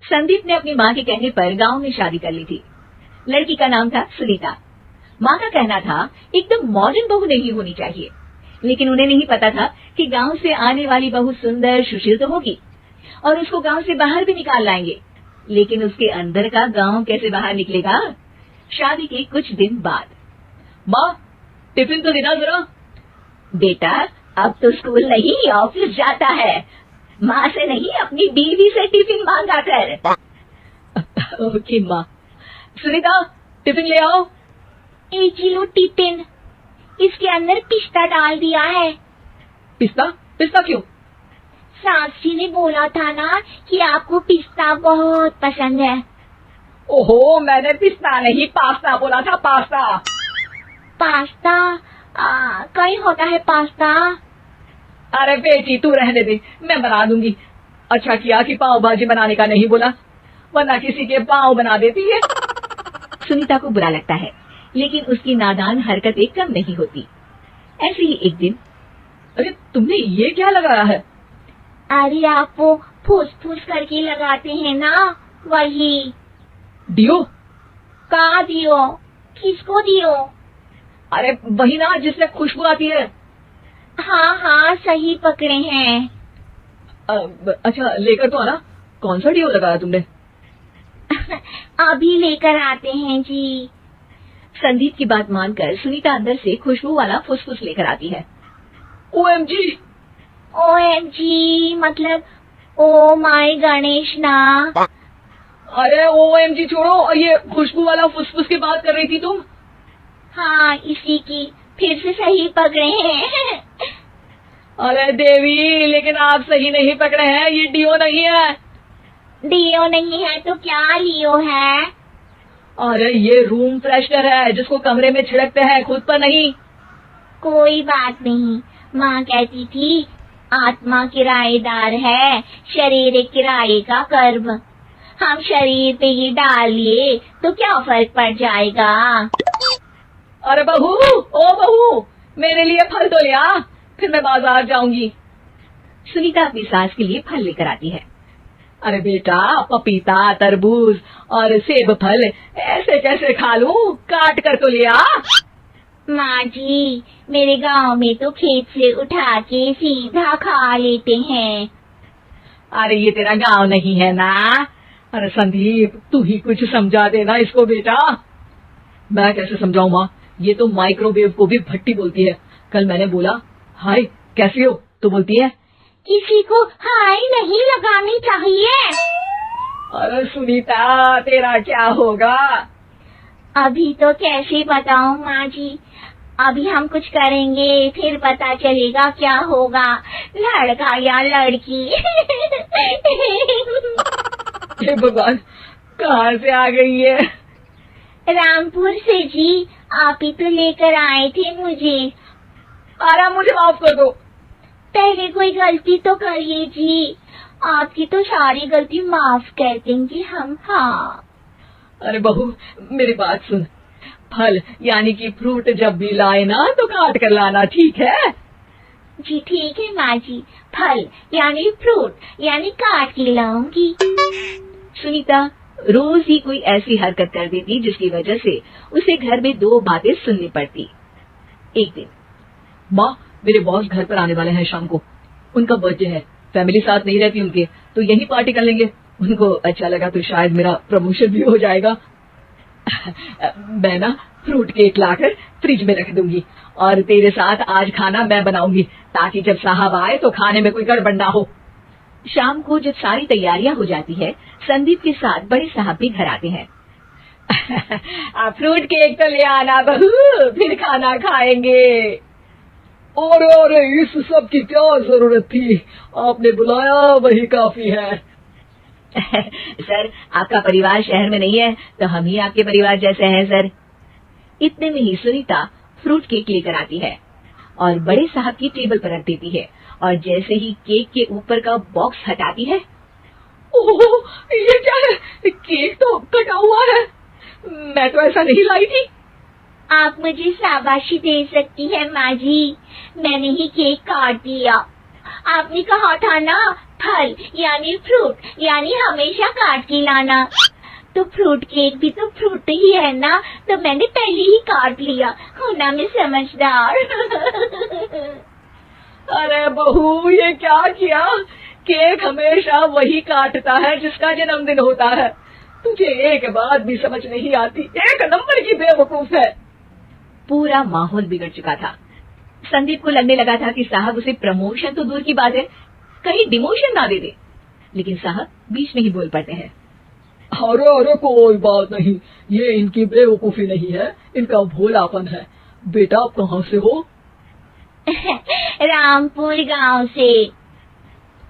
संदीप ने अपनी माँ के कहने पर गांव में शादी कर ली थी। लड़की का नाम था सुनीता। माँ का कहना था एकदम मॉडर्न बहू नहीं होनी चाहिए, लेकिन उन्हें नहीं पता था कि गांव से आने वाली बहू सुंदर सुशील तो होगी और उसको गांव से बाहर भी निकाल लाएंगे, लेकिन उसके अंदर का गांव कैसे बाहर निकलेगा। शादी के कुछ दिन बाद, माँ टिफिन तो देना जरा। बेटा अब तो स्कूल नहीं ऑफिस जाता है, माँ से नहीं अपनी बीवी से टिफिन मांगा कर। ओके माँ। सुनीता टिफिन ले आओ। 1 किलो टिफिन, इसके अंदर पिस्ता डाल दिया है। पिस्ता? पिस्ता क्यों? सास जी ने बोला था ना कि आपको पिस्ता बहुत पसंद है। ओहो, मैंने पिस्ता नहीं पास्ता बोला था, पास्ता। पास्ता? कहीं होता है पास्ता? अरे बेटी तू रहने दे, मैं बना दूंगी। अच्छा किया कि पाव भाजी बनाने का नहीं बोला, वरना किसी के पाव बना देती है। सुनीता को बुरा लगता है, लेकिन उसकी नादान हरकतें कम नहीं होती। ऐसे ही एक दिन, अरे तुमने ये क्या लगाया है? अरे आप वो फूस फूस करके लगाते हैं ना, वही। डियो? कहाँ दियो? किसको दियो? अरे वही ना जिससे खुशबू आती है। हाँ हाँ सही पकड़े हैं। अच्छा लेकर तो आना। कौन सा डियो लगाया तुमने? अभी लेकर आते हैं जी। संदीप की बात मानकर सुनीता अंदर से खुशबू वाला फुसफुस लेकर आती है। OMG! OMG मतलब ओ माय गणेश ना। अरे OMG छोड़ो, ये खुशबू वाला फुसफुस की बात कर रही थी तुम? हाँ इसी की, फिर से सही पकड़े हैं। अरे देवी, लेकिन आप सही नहीं पकड़े हैं, ये डियो नहीं है। डियो नहीं है तो क्या लियो है? अरे ये रूम फ्रेशनर है, जिसको कमरे में छिड़कते हैं, खुद पर नहीं। कोई बात नहीं, माँ कहती थी आत्मा किराएदार है, शरीर एक किराए का कर्म। हम शरीर पे ये डाल लिए तो क्या फर्क पड़ जाएगा। अरे बहू, ओ बहू, मेरे लिए फल तो ले आ, फिर मैं बाजार जाऊंगी। सुनीता अपनी सास के लिए फल लेकर आती है। अरे बेटा, पपीता, तरबूज और सेब फल ऐसे कैसे खा लूं? काट कर तो ले आ। माँ जी, मेरे गांव में तो खेत से उठा के सीधा खा लेते हैं। अरे ये तेरा गांव नहीं है ना। अरे संदीप, तू ही कुछ समझा देना इसको बेटा। मैं कैसे समझाऊं माँ, ये तो माइक्रोवेव को भी भट्टी बोलती है। कल मैंने बोला हाय कैसी हो, तो बोलती है किसी को हाय नहीं लगानी चाहिए। अरे सुनीता, तेरा क्या होगा? अभी तो कैसे बताऊं माँ जी, अभी हम कुछ करेंगे फिर पता चलेगा क्या होगा, लड़का या लड़की। हे भगवान, कहाँ से आ गई है? रामपुर से जी, आप ही तो लेकर आए थे मुझे। अरे मुझे माफ कर दो। पहले कोई गलती तो करिए जी, आपकी तो सारी गलती माफ कर देंगे हम। हाँ अरे बहू, मेरी बात सुन, फल यानी कि फ्रूट जब भी लाए ना तो काट कर लाना, ठीक है? जी ठीक है माँ जी, फल यानी फ्रूट यानी काट के लाऊंगी। सुनीता रोज ही कोई ऐसी हरकत कर देती जिसकी वजह से उसे घर में 2 बातें सुननी पड़ती। एक दिन, माँ मेरे बॉस घर पर आने वाले हैं शाम को, उनका बर्थडे है, फैमिली साथ नहीं रहती उनके, तो यही पार्टी कर लेंगे। उनको अच्छा लगा तो शायद मेरा प्रमोशन भी हो जाएगा। मैं ना फ्रूट केक लाकर फ्रिज में रख दूंगी और तेरे साथ आज खाना मैं बनाऊंगी, ताकि जब साहब आए तो खाने में कोई गड़बड़ ना हो। शाम को जब सारी तैयारियां हो जाती है, संदीप के साथ बड़े साहब भी घर आते हैं। फ्रूट केक तो ले आना बहू, फिर खाना खाएंगे। और इस सब की क्या जरूरत थी, आपने बुलाया वही काफी है। सर आपका परिवार शहर में नहीं है तो हम ही आपके परिवार जैसे हैं सर। इतने में ही सुनीता फ्रूट केक लेकर आती है और बड़े साहब की टेबल पर रख देती है, और जैसे ही केक के ऊपर का बॉक्स हटाती है, ओह ये क्या है, केक तो कटा हुआ है, मैं तो ऐसा नहीं लाई थी। आप मुझे शाबाशी दे सकती है माँ जी, मैंने ही केक काट दिया। आपने कहा था ना फल यानी फ्रूट यानी हमेशा काट के लाना। तो फ्रूट केक भी तो फ्रूट ही है ना, तो मैंने पहले ही काट लिया। हूँ ना मैं समझदार। अरे बहू, ये क्या किया? केक हमेशा वही काटता है जिसका जन्मदिन होता है। तुझे एक बात भी समझ नहीं आती, एक नंबर की बेवकूफ है। पूरा माहौल बिगड़ चुका था। संदीप को लगने लगा था कि साहब उसे प्रमोशन तो दूर की बात है, कहीं डिमोशन ना दे दे। लेकिन साहब बीच में ही बोल पड़ते हैं। अरे अरे, कोई बात नहीं, ये इनकी बेवकूफी नहीं है, इनका भोलापन है। बेटा आप कहाँ से हो? रामपुर गांव से।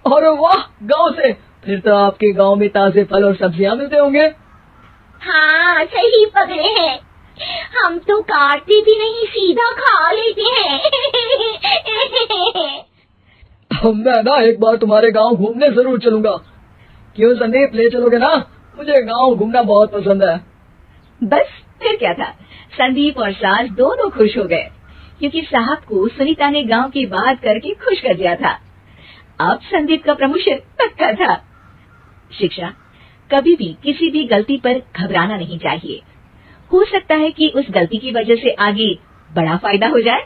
अरे वाह, गांव से? फिर तो आपके गांव में ताजे फल और सब्जियां मिलते होंगे। हाँ सही पकड़े हैं, हम तो काटते भी नहीं, सीधा खा लेते हैं। मैं ना एक बार तुम्हारे गांव घूमने जरूर चलूंगा। क्यों संदीप, ले चलोगे ना? मुझे गांव घूमना बहुत पसंद है। बस फिर क्या था, संदीप और सास दोनों खुश हो गए, क्योंकि साहब को सुनीता ने गांव की बात करके खुश कर दिया था। अब संदीप का प्रमोशन पक्का था। शिक्षा, कभी भी किसी भी गलती पर घबराना नहीं चाहिए। हो सकता है कि उस गलती की वजह से आगे बड़ा फायदा हो जाए।